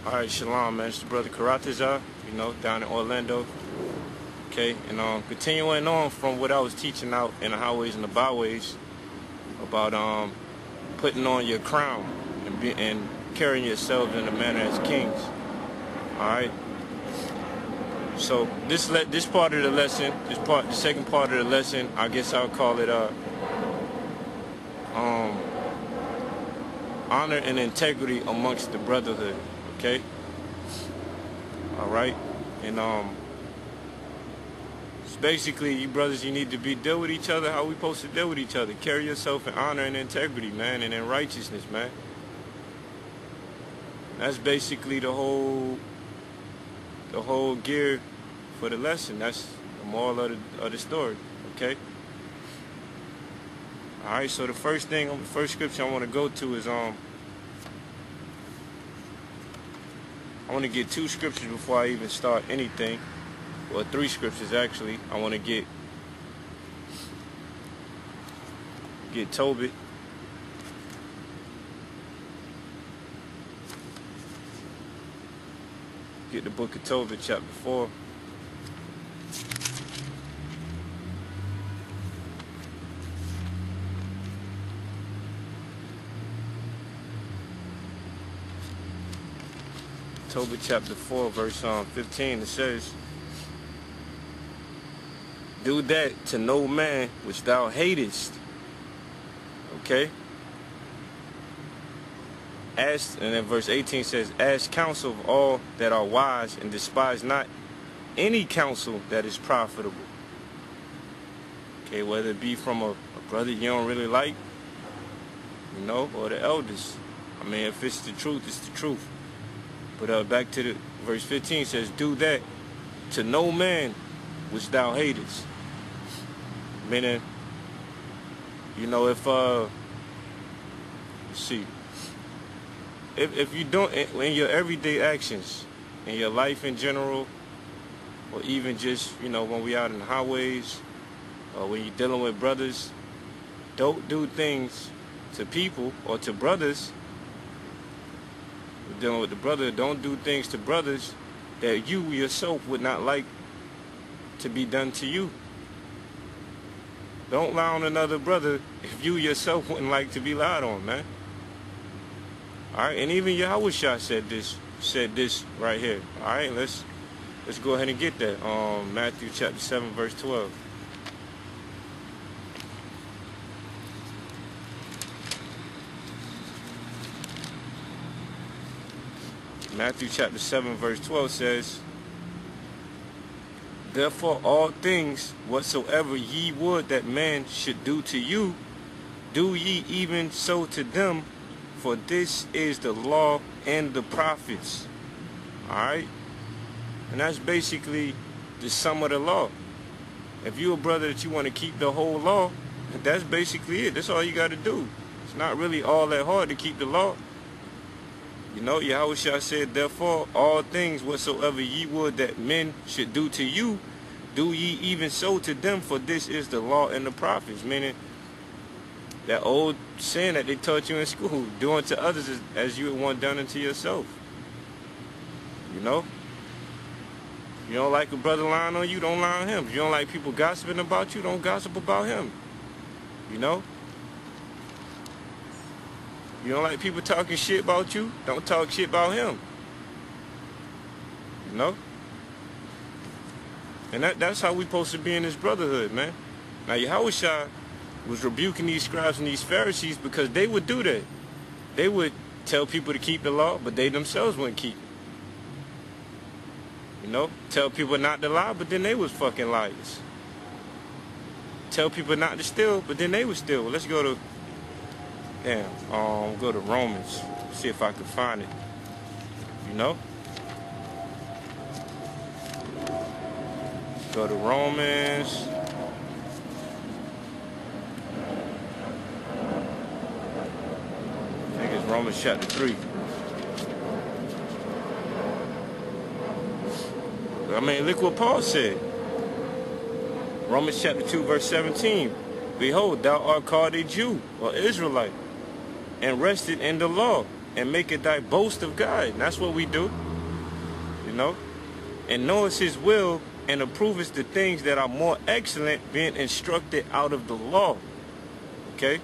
Alright, shalom, man. It's the brother Karataza, down in Orlando. Okay, and continuing on from what I was teaching out in the highways and the byways about putting on your crown and carrying yourselves in a manner as kings. Alright. So this part of the lesson, the second part of the lesson, I guess I'll call it honor and integrity amongst the brotherhood. Okay. All right. And it's basically, you brothers, you need to deal with each other how we supposed to deal with each other. Carry yourself in honor and integrity, man, and in righteousness, man. That's basically the whole gear for the lesson. That's the moral of the story. Okay. All right. So the first scripture I want to go to is I want to get 2 scriptures before I even start anything. Well, 3 scriptures actually. I want to get Toby. Get the book of Toby, chapter 4. Toby chapter 4, verse 15, it says, "Do that to no man which thou hatest." Okay? And then verse 18 says, "Ask counsel of all that are wise, and despise not any counsel that is profitable." Okay, whether it be from a brother you don't really like, or the elders. I mean, if it's the truth, it's the truth. But back to the verse 15 says, "Do that to no man which thou hatest." Meaning, if let's see, if you don't, in your everyday actions, in your life in general, or even just when we out in the highways, or when you're dealing with brothers, don't do things to people or to brothers. Dealing with the brother, don't do things to brothers that you yourself would not like to be done to you. Don't lie on another brother if you yourself wouldn't like to be lied on, man. Alright, and even YAHAWAH said this right here. Alright, let's go ahead and get that. Matthew chapter 7, verse 12. Matthew chapter 7, verse 12 says, "Therefore all things whatsoever ye would that man should do to you, do ye even so to them, for this is the law and the prophets." Alright? And that's basically the sum of the law. If you're a brother that you want to keep the whole law, that's basically it. That's all you got to do. It's not really all that hard to keep the law. YAHAWAH said, "Therefore, all things whatsoever ye would that men should do to you, do ye even so to them, for this is the law and the prophets." Meaning, that old sin that they taught you in school, doing to others as you would want done unto yourself. You don't like a brother lying on you, don't lie on him. If you don't like people gossiping about you, don't gossip about him. You don't like people talking shit about you, don't talk shit about him. And that's how we supposed to be in this brotherhood, man. Now, YAHAWAH was rebuking these scribes and these Pharisees because they would do that. They would tell people to keep the law, but they themselves wouldn't keep it. Tell people not to lie, but then they was fucking liars. Tell people not to steal, but then they would steal. Well, let's go to go to Romans, see if I can find it. Go to Romans. I think it's Romans chapter 3. I mean, look what Paul said. Romans chapter 2, verse 17. "Behold, thou art called a Jew or Israelite, and rested in the law, and maketh thy boast of God. And that's what we do, you know. And knowest his will, and approvest the things that are more excellent, being instructed out of the law. Okay?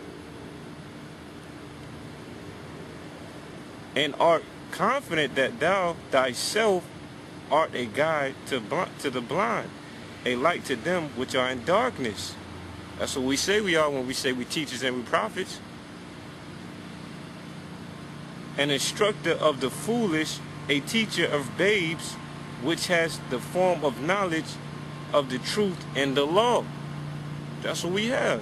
And art confident that thou thyself art a guide to the blind, a light to them which are in darkness. That's what we say we are when we say we teachers and we prophets. An instructor of the foolish, a teacher of babes, which has the form of knowledge of the truth and the law. That's what we have.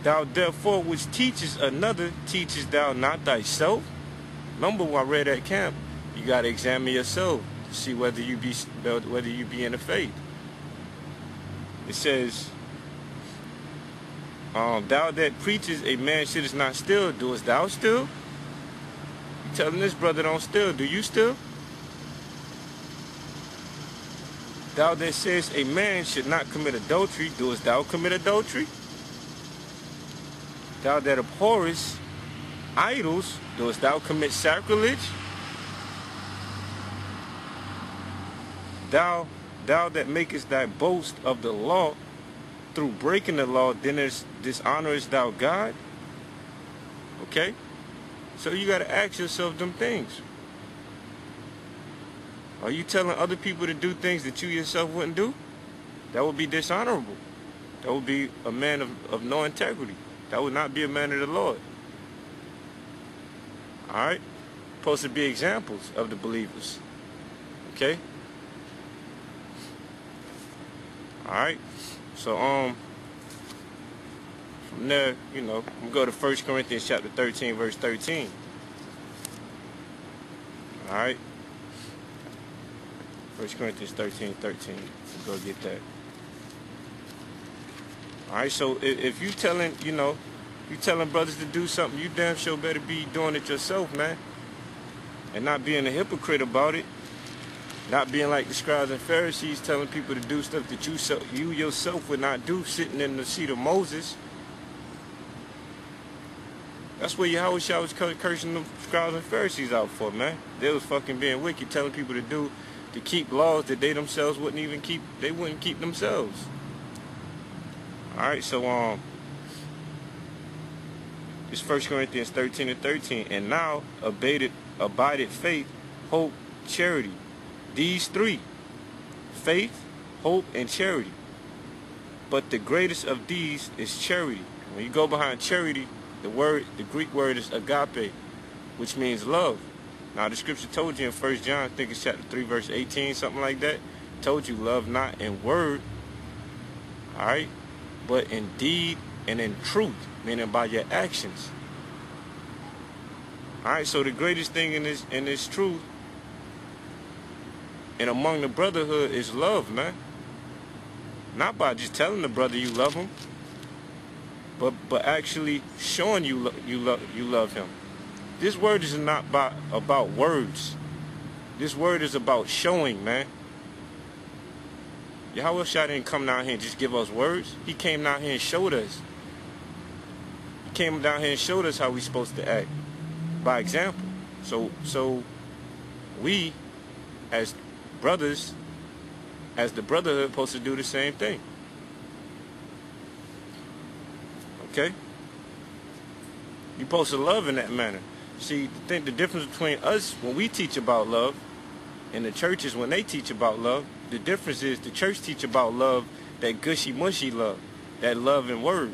Thou therefore which teachest another, teachest thou not thyself? Remember when I read at camp, you got to examine yourself to see whether you be in the faith. It says, thou that preachest a man shouldest not steal, doest thou steal? You telling this brother don't steal, do you steal? Thou that says a man should not commit adultery, doest thou commit adultery? Thou that abhorrest idols, doest thou commit sacrilege? Thou that makest thy boast of the law, through breaking the law, then dishonorest thou God? Okay? So you got to ask yourself them things. Are you telling other people to do things that you yourself wouldn't do? That would be dishonorable. That would be a man of no integrity. That would not be a man of the Lord. Alright? Supposed to be examples of the believers. Okay? Alright? So, from there, you know, we go to 1 Corinthians chapter 13, verse 13. Alright? 1 Corinthians 13:13. We'll go get that. Alright, so if you telling, you know, you telling brothers to do something, you damn sure better be doing it yourself, man. And not being a hypocrite about it. Not being like the scribes and Pharisees telling people to do stuff that you yourself would not do, sitting in the seat of Moses. That's what YAHAWAH was cursing the scribes and Pharisees out for, man. They was fucking being wicked, telling people to keep laws that they themselves wouldn't even keep. They wouldn't keep themselves. Alright, so it's 1 Corinthians 13:13. And now abided faith, hope, charity. These three: faith, hope, and charity. But the greatest of these is charity. When you go behind charity, the Greek word is agape, which means love. Now the scripture told you in 1 John, I think it's chapter 3, verse 18, something like that. Told you, love not in word, alright, but in deed and in truth, meaning by your actions. Alright, so the greatest thing in this truth and among the brotherhood is love, man. Not by just telling the brother you love him, but actually showing you love him. This word is not about words. This word is about showing, man. YAHAWAH didn't come down here and just give us words. He came down here and showed us. He came down here and showed us how we're supposed to act. By example. So we, as brothers, as the brotherhood, supposed to do the same thing. Okay? You're supposed to love in that manner. See, the difference between us when we teach about love and the churches when they teach about love, the difference is the church teach about love, that gushy-mushy love, that love in word.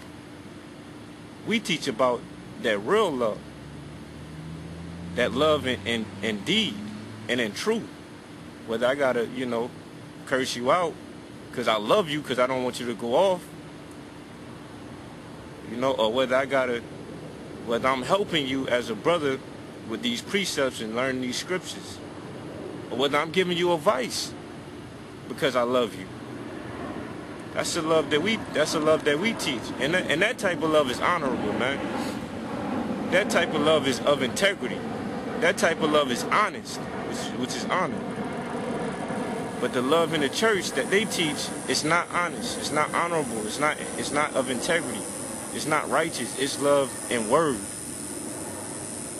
We teach about that real love, that love in deed and in truth. Whether I gotta, you know, curse you out because I love you because I don't want you to go off, you know, or whether I'm helping you as a brother with these precepts and learning these scriptures, or whether I'm giving you advice because I love you. That's the love that we teach, and that type of love is honorable, man. That type of love is of integrity. That type of love is honest, which is honor. But the love in the church that they teach is not honest. It's not honorable. It's not of integrity. It's not righteous. It's love in word.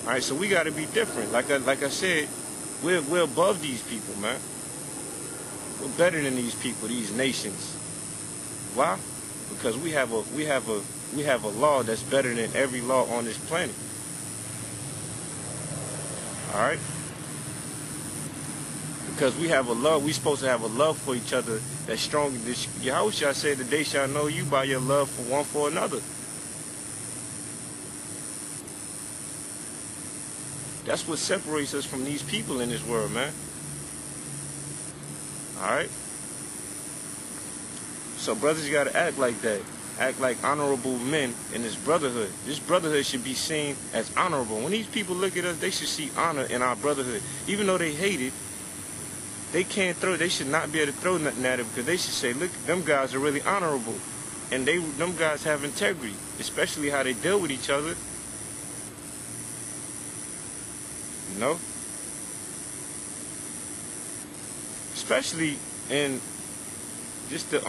All right, so we got to be different. Like I said, we're above these people, man. We're better than these people, these nations. Why? Because we have a law that's better than every law on this planet. All right? Because we have a love, we supposed to have a love for each other that's stronger. YAHAWAH said that they shall know you by your love for one for another. That's what separates us from these people in this world, man. Alright? So brothers gotta act like that. Act like honorable men in this brotherhood. This brotherhood should be seen as honorable. When these people look at us, they should see honor in our brotherhood. Even though they hate it, they should not be able to throw nothing at it, because they should say, look, them guys are really honorable. And them guys have integrity, especially how they deal with each other. You know? Especially in just to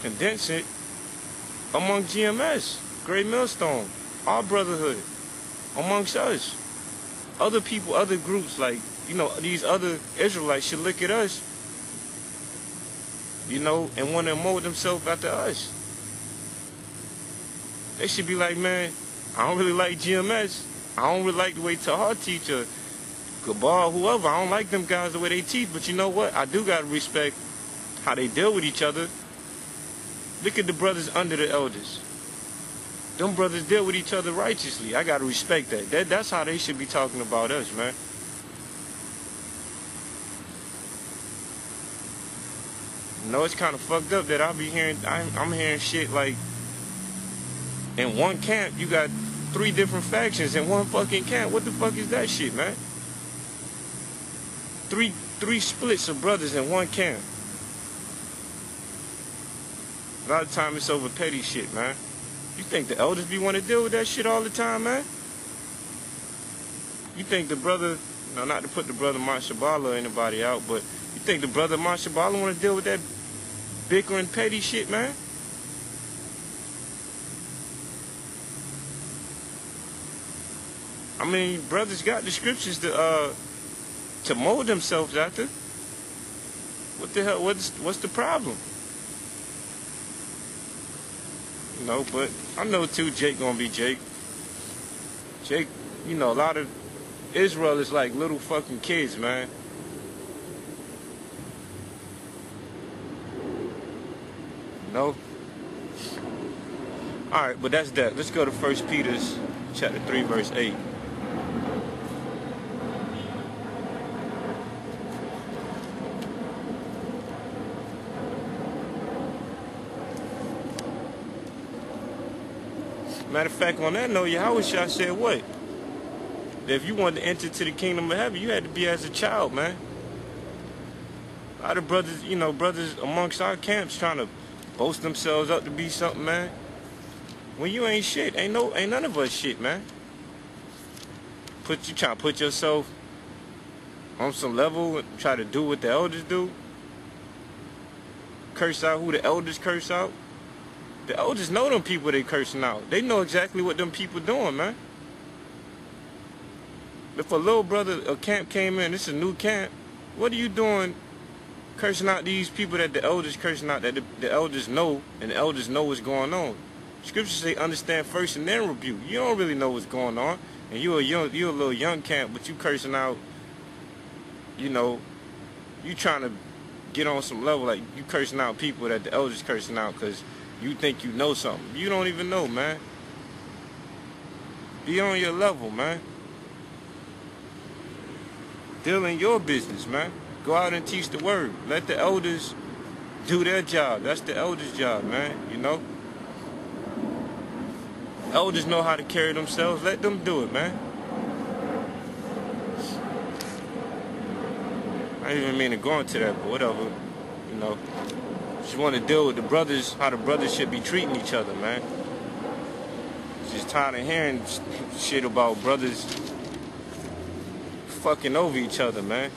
condense it among GMS, Great Millstone, our brotherhood, amongst us. Other people, other groups, like, you know, these other Israelites should look at us, you know, and want to mold themselves after us. They should be like, man, I don't really like GMS. I don't really like the way Tahar teach or Gabal, whoever. I don't like them guys the way they teach. But you know what? I do got to respect how they deal with each other. Look at the brothers under the elders. Them brothers deal with each other righteously. I got to respect that. That's how they should be talking about us, man. You know, it's kind of fucked up that I'm hearing shit like, in one camp, you got 3 different factions in one fucking camp. What the fuck is that shit, man? Three splits of brothers in one camp. A lot of time it's over petty shit, man. You think the elders be want to deal with that shit all the time, man? You think the brother, no, not to put the brother YAHAWAH or anybody out, but you think the brother YAHAWAH want to deal with that bickering petty shit, man? I mean, brothers got the scriptures to mold themselves after. What the hell? What's the problem? You know, but I know too, Jake gonna be Jake. Jake, you know, a lot of Israel is like little fucking kids, man. You know? Alright, but that's that. Let's go to 1 Peter chapter 3, verse 8. Matter of fact, on that note, YAHAWAH said what? That if you wanted to enter to the kingdom of heaven, you had to be as a child, man. A lot of brothers, you know, brothers amongst our camps trying to boast themselves up to be something, man. When you ain't shit, ain't none of us shit, man. You trying to put yourself on some level and try to do what the elders do. Curse out who the elders curse out. The elders know them people they cursing out. They know exactly what them people doing, man. If a little brother, a camp came in, this is a new camp, what are you doing cursing out these people that the elders cursing out, that the elders know, and the elders know what's going on? Scriptures say understand first and then rebuke. You don't really know what's going on, and you're a little young camp, but you cursing out, you know, you trying to get on some level, like you cursing out people that the elders cursing out because you think you know something. You don't even know, man. Be on your level, man. Deal in your business, man. Go out and teach the word. Let the elders do their job. That's the elders' job, man, you know? Elders know how to carry themselves. Let them do it, man. I didn't even mean to go into that, but whatever, you know. Just want to deal with the brothers, how the brothers should be treating each other, man. Just tired of hearing shit about brothers fucking over each other, man.